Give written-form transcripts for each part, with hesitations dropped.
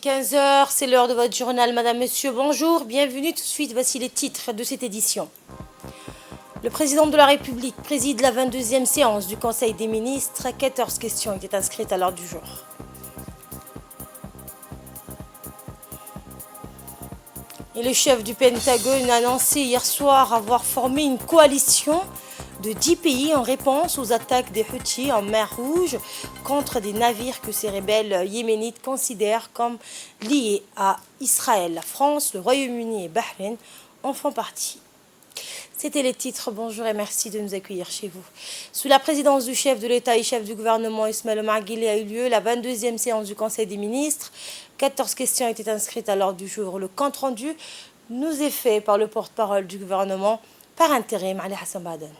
15 heures, c'est l'heure de votre journal. Madame, Monsieur, bonjour, bienvenue. Tout de suite, voici les titres de cette édition. Le président de la République préside la 22e séance du Conseil des ministres. 14 questions étaient inscrites à l'ordre du jour. Et le chef du Pentagone a annoncé hier soir avoir formé une coalition de 10 pays en réponse aux attaques des Houthis en mer Rouge contre des navires que ces rebelles yéménites considèrent comme liés à Israël. La France, le Royaume-Uni et Bahreïn en font partie. C'était les titres. Bonjour et merci de nous accueillir chez vous. Sous la présidence du chef de l'État et chef du gouvernement Ismaël Omar Guelleh a eu lieu la 22e séance du Conseil des ministres. 14 questions étaient inscrites à l'ordre du jour. Le compte rendu nous est fait par le porte-parole du gouvernement par intérim, Ali Hassan Baden.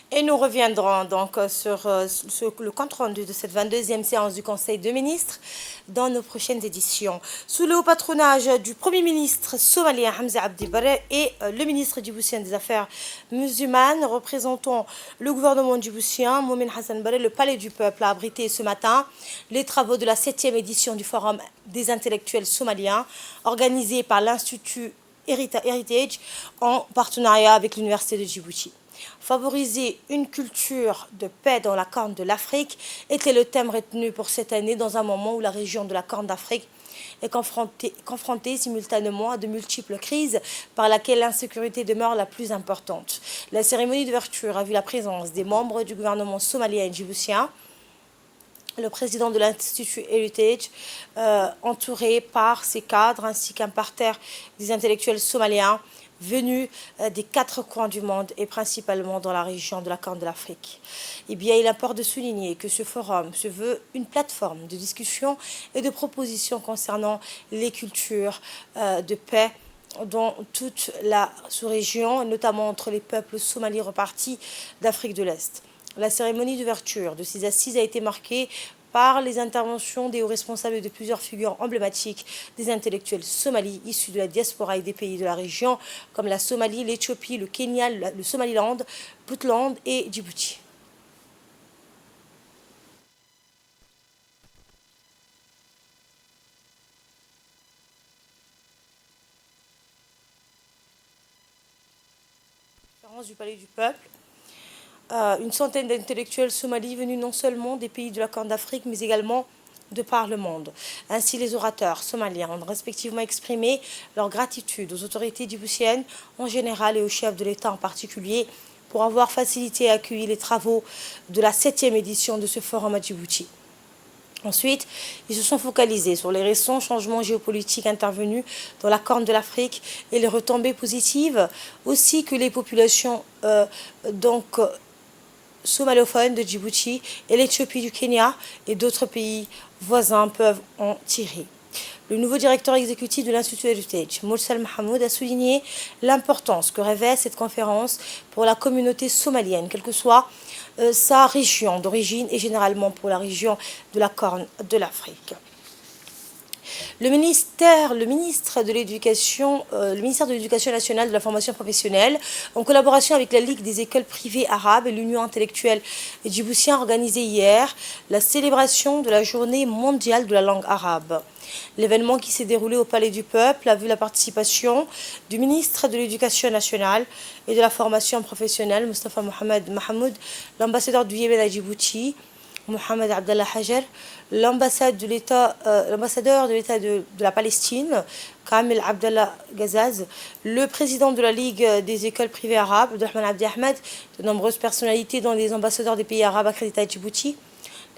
Et nous reviendrons donc sur le compte rendu de cette 22e séance du Conseil des ministres dans nos prochaines éditions. Sous le haut patronage du Premier ministre somalien Hamza Abdi Barre et le ministre djiboutien des Affaires musulmanes, représentant le gouvernement djiboutien, Momin Hassan Barre, le Palais du Peuple a abrité ce matin les travaux de la 7e édition du Forum des intellectuels somaliens, organisé par l'Institut Heritage en partenariat avec l'Université de Djibouti. Favoriser une culture de paix dans la Corne de l'Afrique était le thème retenu pour cette année dans un moment où la région de la Corne d'Afrique est confrontée simultanément à de multiples crises par laquelle l'insécurité demeure la plus importante. La cérémonie d'ouverture a vu la présence des membres du gouvernement somalien et djiboutien, le président de l'Institut Heritage, entouré par ses cadres, ainsi qu'un parterre des intellectuels somaliens venus des quatre coins du monde et principalement dans la région de la Corne de l'Afrique. Eh bien, il importe de souligner que ce forum se veut une plateforme de discussion et de propositions concernant les cultures de paix dans toute la sous-région, notamment entre les peuples somalis repartis d'Afrique de l'Est. La cérémonie d'ouverture de ces assises a été marquée par les interventions des hauts responsables de plusieurs figures emblématiques des intellectuels somalis issus de la diaspora et des pays de la région, comme la Somalie, l'Éthiopie, le Kenya, le Somaliland, Puntland et Djibouti. Du Palais du Peuple, une centaine d'intellectuels somalis venus non seulement des pays de la Corne d'Afrique, mais également de par le monde. Ainsi, les orateurs somaliens ont respectivement exprimé leur gratitude aux autorités djiboutiennes en général et au chef de l'État en particulier pour avoir facilité et accueilli les travaux de la 7e édition de ce forum à Djibouti. Ensuite, ils se sont focalisés sur les récents changements géopolitiques intervenus dans la Corne de l'Afrique et les retombées positives, aussi que les populations somalophones de Djibouti et l'Éthiopie, du Kenya et d'autres pays voisins peuvent en tirer. Le nouveau directeur exécutif de l'Institut Heritage, Mursal Mahmoud, a souligné l'importance que revêt cette conférence pour la communauté somalienne, quelle que soit sa région d'origine et généralement pour la région de la Corne de l'Afrique. Le ministère de l'Éducation nationale et de la formation professionnelle, en collaboration avec la Ligue des écoles privées arabes et l'Union intellectuelle djiboutienne, a organisé hier la célébration de la journée mondiale de la langue arabe. L'événement qui s'est déroulé au Palais du Peuple a vu la participation du ministre de l'Éducation nationale et de la formation professionnelle, Mustafa Mohamed Mahmoud, l'ambassadeur du Yémen à Djibouti, Mohamed Abdallah Hajar, l'ambassadeur de l'État de la Palestine, Kamil Abdallah Gazaz, le président de la Ligue des écoles privées arabes, Abdelrahman Abdi Ahmed, de nombreuses personnalités dont les ambassadeurs des pays arabes accrédités à Djibouti,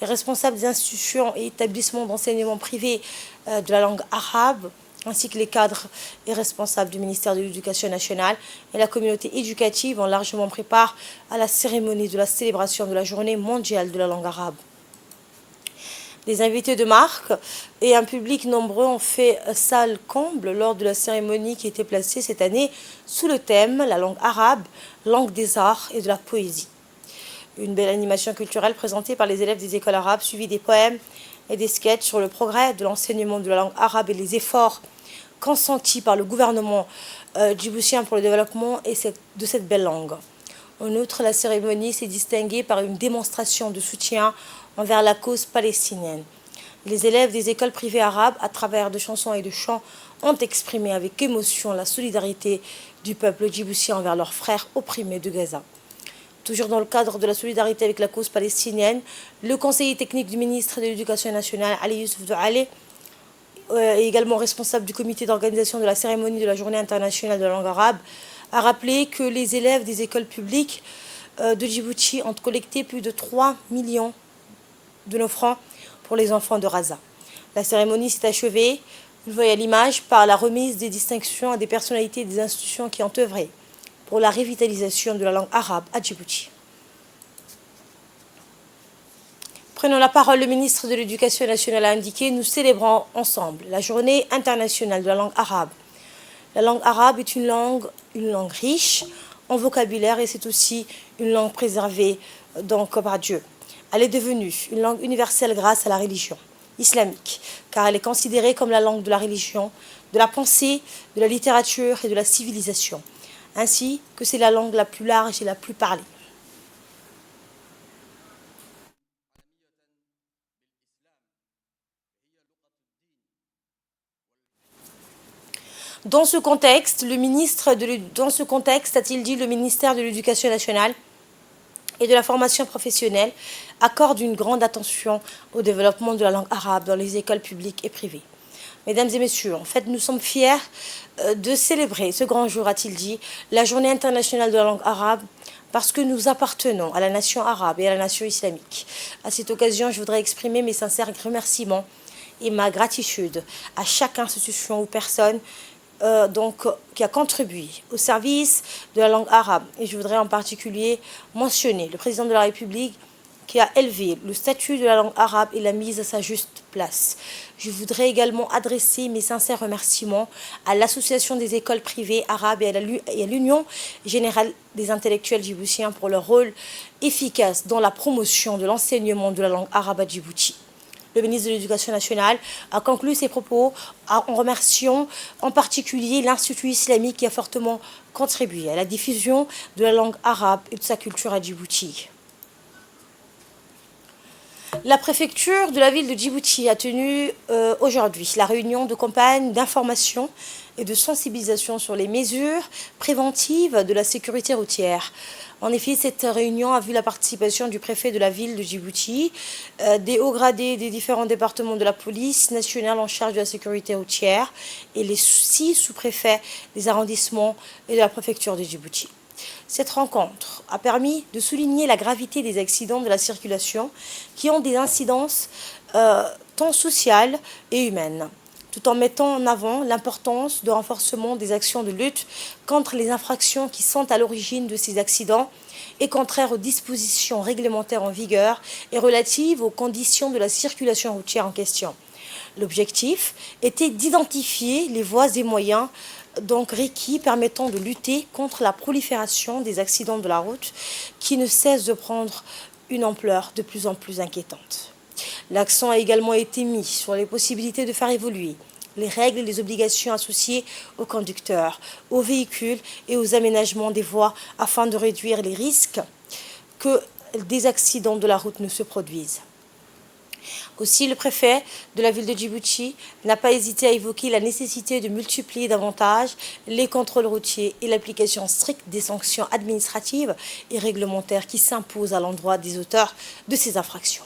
les responsables des institutions et établissements d'enseignement privés de la langue arabe, ainsi que les cadres et responsables du ministère de l'Éducation nationale et la communauté éducative ont largement pris part à la cérémonie de la célébration de la journée mondiale de la langue arabe. Des invités de marque et un public nombreux ont fait salle comble lors de la cérémonie qui était placée cette année sous le thème « La langue arabe, langue des arts et de la poésie ». Une belle animation culturelle présentée par les élèves des écoles arabes, suivie des poèmes et des sketchs sur le progrès de l'enseignement de la langue arabe et les efforts consentis par le gouvernement djiboutien pour le développement de cette belle langue. En outre, la cérémonie s'est distinguée par une démonstration de soutien envers la cause palestinienne. Les élèves des écoles privées arabes, à travers de chansons et de chants, ont exprimé avec émotion la solidarité du peuple djiboutien envers leurs frères opprimés de Gaza. Toujours dans le cadre de la solidarité avec la cause palestinienne, le conseiller technique du ministre de l'Éducation nationale, Ali Youssouf Douale, est également responsable du comité d'organisation de la cérémonie de la Journée internationale de la langue arabe, a rappelé que les élèves des écoles publiques de Djibouti ont collecté plus de 3 millions de nos francs pour les enfants de Raza. La cérémonie s'est achevée, vous le voyez à l'image, par la remise des distinctions à des personnalités et des institutions qui ont œuvré pour la revitalisation de la langue arabe à Djibouti. Prenant la parole, le ministre de l'Éducation nationale a indiqué « Nous célébrons ensemble la journée internationale de la langue arabe. La langue arabe est une langue riche en vocabulaire et c'est aussi une langue préservée donc par Dieu. Elle est devenue une langue universelle grâce à la religion islamique, car elle est considérée comme la langue de la religion, de la pensée, de la littérature et de la civilisation, ainsi que c'est la langue la plus large et la plus parlée. Dans ce contexte, a-t-il dit, le ministère de l'Éducation nationale et de la formation professionnelle accorde une grande attention au développement de la langue arabe dans les écoles publiques et privées. Mesdames et messieurs, en fait, nous sommes fiers de célébrer ce grand jour, a-t-il dit, la journée internationale de la langue arabe, parce que nous appartenons à la nation arabe et à la nation islamique. À cette occasion, je voudrais exprimer mes sincères remerciements et ma gratitude à chaque institution ou personne qui a contribué au service de la langue arabe. Et je voudrais en particulier mentionner le président de la République qui a élevé le statut de la langue arabe et l'a mise à sa juste place. Je voudrais également adresser mes sincères remerciements à l'Association des écoles privées arabes et à l'Union générale des intellectuels djiboutiens pour leur rôle efficace dans la promotion de l'enseignement de la langue arabe à Djibouti. Le ministre de l'Éducation nationale a conclu ses propos en remerciant en particulier l'Institut islamique qui a fortement contribué à la diffusion de la langue arabe et de sa culture à Djibouti. La préfecture de la ville de Djibouti a tenu aujourd'hui la réunion de campagne d'information et de sensibilisation sur les mesures préventives de la sécurité routière. En effet, cette réunion a vu la participation du préfet de la ville de Djibouti, des hauts gradés des différents départements de la police nationale en charge de la sécurité routière et les 6 sous-préfets des arrondissements et de la préfecture de Djibouti. Cette rencontre a permis de souligner la gravité des accidents de la circulation qui ont des incidences tant sociales et humaines, tout en mettant en avant l'importance de renforcement des actions de lutte contre les infractions qui sont à l'origine de ces accidents et contraires aux dispositions réglementaires en vigueur et relatives aux conditions de la circulation routière en question. L'objectif était d'identifier les voies et moyens requis permettant de lutter contre la prolifération des accidents de la route qui ne cessent de prendre une ampleur de plus en plus inquiétante. L'accent a également été mis sur les possibilités de faire évoluer les règles et les obligations associées aux conducteurs, aux véhicules et aux aménagements des voies afin de réduire les risques que des accidents de la route ne se produisent. Aussi, le préfet de la ville de Djibouti n'a pas hésité à évoquer la nécessité de multiplier davantage les contrôles routiers et l'application stricte des sanctions administratives et réglementaires qui s'imposent à l'endroit des auteurs de ces infractions.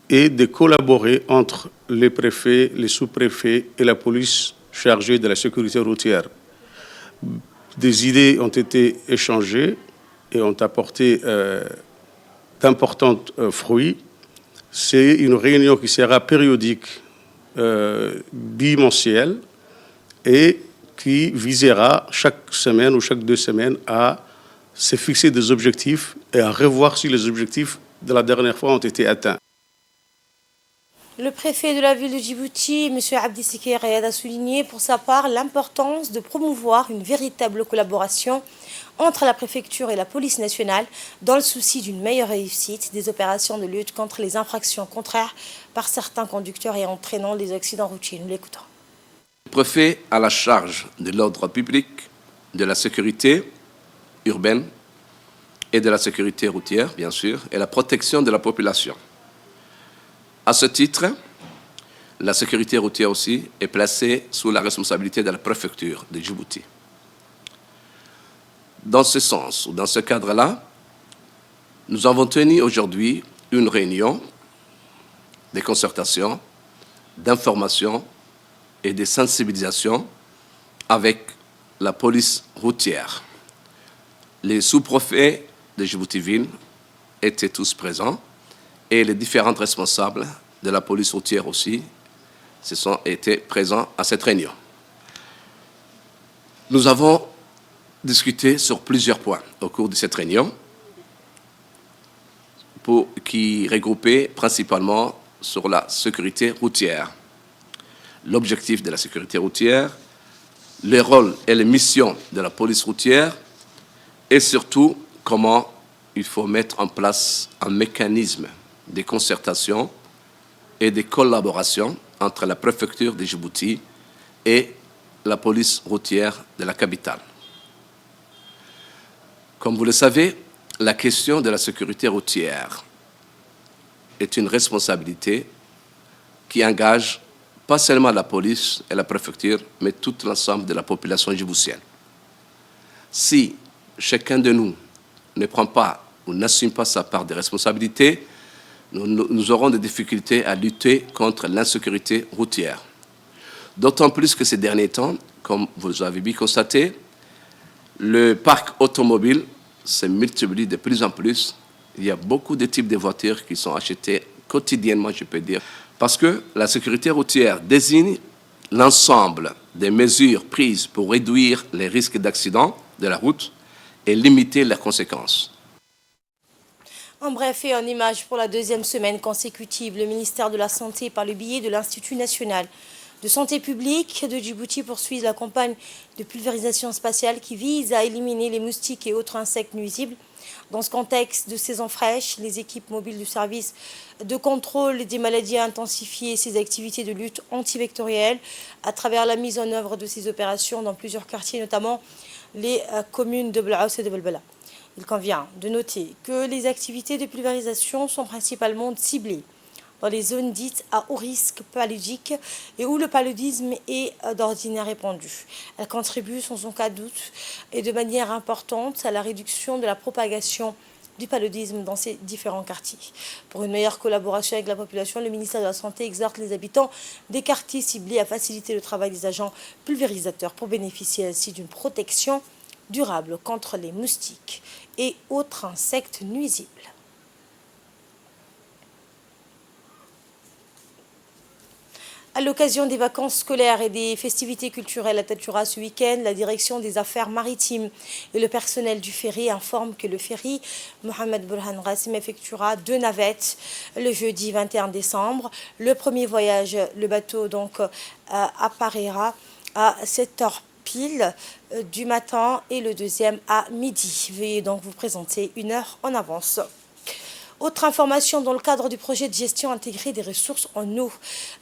Et de collaborer entre les préfets, les sous-préfets et la police chargée de la sécurité routière. Des idées ont été échangées et ont apporté d'importants fruits. C'est une réunion qui sera périodique, bimensuelle, et qui visera chaque semaine ou chaque 2 semaines à se fixer des objectifs et à revoir si les objectifs de la dernière fois ont été atteints. Le préfet de la ville de Djibouti, M. Abdi Seki Rayad, a souligné pour sa part l'importance de promouvoir une véritable collaboration entre la préfecture et la police nationale dans le souci d'une meilleure réussite des opérations de lutte contre les infractions contraires par certains conducteurs et entraînant des accidents routiers. Nous l'écoutons. Le préfet a la charge de l'ordre public, de la sécurité urbaine et de la sécurité routière, bien sûr, et la protection de la population. À ce titre, la sécurité routière aussi est placée sous la responsabilité de la préfecture de Djibouti. Dans ce sens, ou dans ce cadre-là, nous avons tenu aujourd'hui une réunion de concertation, d'information et de sensibilisation avec la police routière. Les sous-préfets de Djibouti-Ville étaient tous présents et les différents responsables de la police routière aussi étaient présents à cette réunion. Nous avons discuté sur plusieurs points au cours de cette réunion qui regroupaient principalement sur la sécurité routière, l'objectif de la sécurité routière, les rôles et les missions de la police routière et surtout comment il faut mettre en place un mécanisme de concertation et de collaboration entre la préfecture de Djibouti et la police routière de la capitale. Comme vous le savez, la question de la sécurité routière est une responsabilité qui engage pas seulement la police et la préfecture, mais tout l'ensemble de la population djiboutienne. Si chacun de nous ne prend pas ou n'assume pas sa part de responsabilité, nous aurons des difficultés à lutter contre l'insécurité routière. D'autant plus que ces derniers temps, comme vous avez bien constaté, le parc automobile se multiplie de plus en plus. Il y a beaucoup de types de voitures qui sont achetées quotidiennement, je peux dire, parce que la sécurité routière désigne l'ensemble des mesures prises pour réduire les risques d'accident de la route et limiter leurs conséquences. En bref et en images, pour la deuxième semaine consécutive, le ministère de la Santé, par le biais de l'Institut national de santé publique de Djibouti, poursuit la campagne de pulvérisation spatiale qui vise à éliminer les moustiques et autres insectes nuisibles. Dans ce contexte de saison fraîche, les équipes mobiles du service de contrôle des maladies ont intensifié ses activités de lutte antivectorielle à travers la mise en œuvre de ces opérations dans plusieurs quartiers, notamment les communes de Blaous et de Belbela. Il convient de noter que les activités de pulvérisation sont principalement ciblées dans les zones dites à haut risque paludique et où le paludisme est d'ordinaire répandu. Elle contribue sans aucun doute et de manière importante à la réduction de la propagation du paludisme dans ces différents quartiers. Pour une meilleure collaboration avec la population, le ministère de la Santé exhorte les habitants des quartiers ciblés à faciliter le travail des agents pulvérisateurs pour bénéficier ainsi d'une protection durable contre les moustiques et autres insectes nuisibles. À l'occasion des vacances scolaires et des festivités culturelles à Tadjoura ce week-end, la direction des affaires maritimes et le personnel du ferry informent que le ferry Mohamed Burhan Rassim effectuera 2 navettes le jeudi 21 décembre. Le premier voyage, le bateau donc apparaîtra à 7h pile du matin et le deuxième à midi. Veuillez donc vous présenter 1 heure en avance. Autre information, dans le cadre du projet de gestion intégrée des ressources en eau,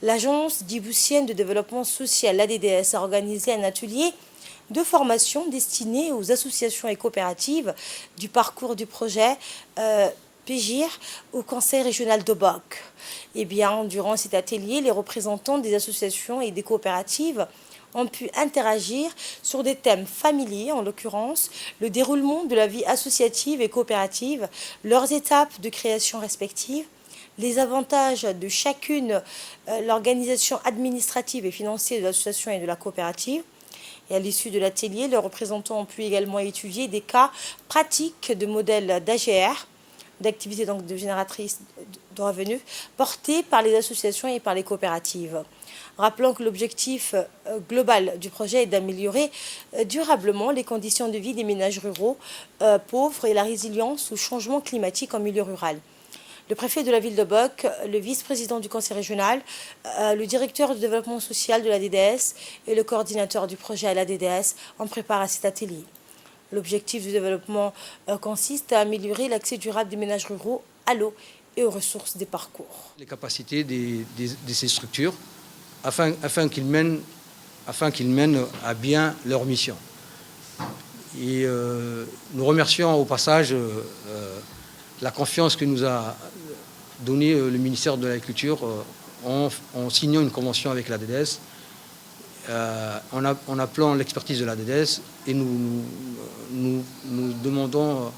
l'Agence djiboutienne de développement social, l'ADDS, a organisé un atelier de formation destiné aux associations et coopératives du parcours du projet PGIR au Conseil régional de Bok. Eh bien, durant cet atelier, les représentants des associations et des coopératives ont pu interagir sur des thèmes familiers, en l'occurrence le déroulement de la vie associative et coopérative, leurs étapes de création respectives, les avantages de chacune, l'organisation administrative et financière de l'association et de la coopérative. Et à l'issue de l'atelier, les représentants ont pu également étudier des cas pratiques de modèles d'AGR, d'activités donc de génératrices de revenus, portés par les associations et par les coopératives. Rappelons que l'objectif global du projet est d'améliorer durablement les conditions de vie des ménages ruraux pauvres et la résilience au changement climatique en milieu rural. Le préfet de la ville de Bok, le vice-président du conseil régional, le directeur du développement social de la DDS et le coordinateur du projet à la DDS en préparent à cet atelier. L'objectif du développement consiste à améliorer l'accès durable des ménages ruraux à l'eau et aux ressources des parcours. Les capacités de ces structures afin qu'ils mènent à bien leur mission. Et nous remercions au passage la confiance que nous a donnée le ministère de l'Agriculture en signant une convention avec la DDS, en appelant l'expertise de la DDS, et nous demandons,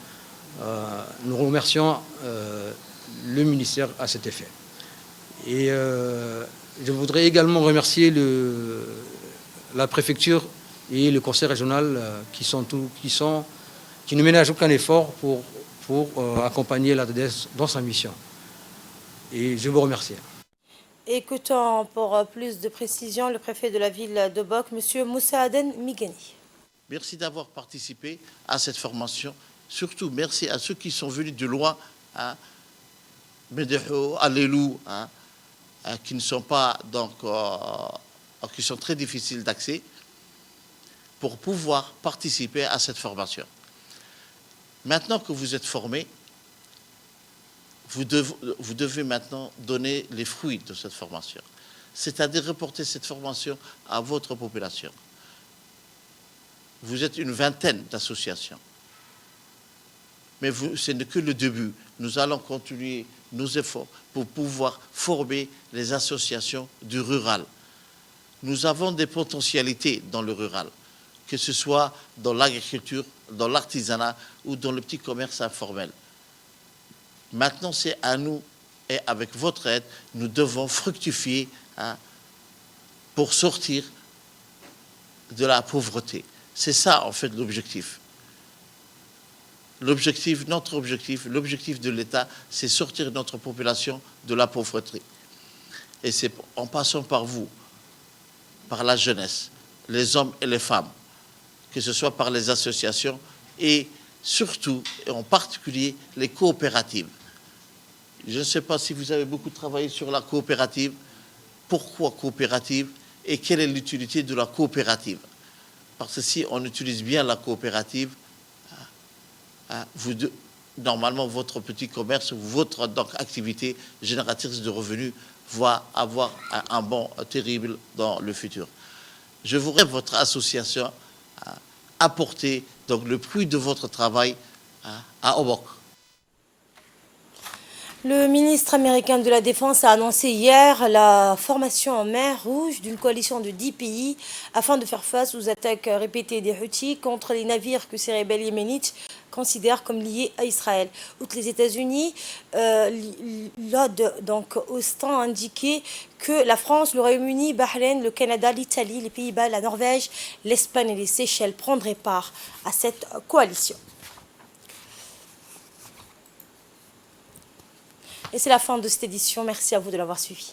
nous remercions le ministère à cet effet. Et je voudrais également remercier la préfecture et le conseil régional qui ne ménagent aucun effort pour accompagner la DDS dans sa mission. Et je vous remercie. Écoutons pour plus de précisions le préfet de la ville de Bok, M. Moussa Aden Migani. Merci d'avoir participé à cette formation. Surtout, merci à ceux qui sont venus de loin, à Médého, à Lélou, qui ne sont pas donc, qui sont très difficiles d'accès, pour pouvoir participer à cette formation. Maintenant que vous êtes formés, vous devez maintenant donner les fruits de cette formation, c'est-à-dire reporter cette formation à votre population. Vous êtes une vingtaine d'associations, mais ce n'est que le début. Nous allons continuer nos efforts pour pouvoir former les associations du rural. nous avons des potentialités dans le rural, que ce soit dans l'agriculture, dans l'artisanat ou dans le petit commerce informel. Maintenant, c'est à nous, et avec votre aide, nous devons fructifier pour sortir de la pauvreté. C'est ça, en fait, l'objectif. Notre objectif, l'objectif de l'État, c'est sortir notre population de la pauvreté. Et c'est en passant par vous, par la jeunesse, les hommes et les femmes, que ce soit par les associations et surtout, et en particulier, les coopératives. Je ne sais pas si vous avez beaucoup travaillé sur la coopérative. Pourquoi coopérative et quelle est l'utilité de la coopérative? Parce que si on utilise bien la coopérative, normalement, votre petit commerce, votre activité génératrice de revenus va avoir un bond terrible dans le futur. Je voudrais votre association apporter donc, le fruit de votre travail à Obok. Le ministre américain de la Défense a annoncé hier la formation en mer Rouge d'une coalition de 10 pays afin de faire face aux attaques répétées des Houthis contre les navires que ces rebelles yéménites considèrent comme liés à Israël. Outre les États-Unis, l'ODE, donc OSTAN, a indiqué que la France, le Royaume-Uni, Bahreïn, le Canada, l'Italie, les Pays-Bas, la Norvège, l'Espagne et les Seychelles prendraient part à cette coalition. Et c'est la fin de cette édition. Merci à vous de l'avoir suivi.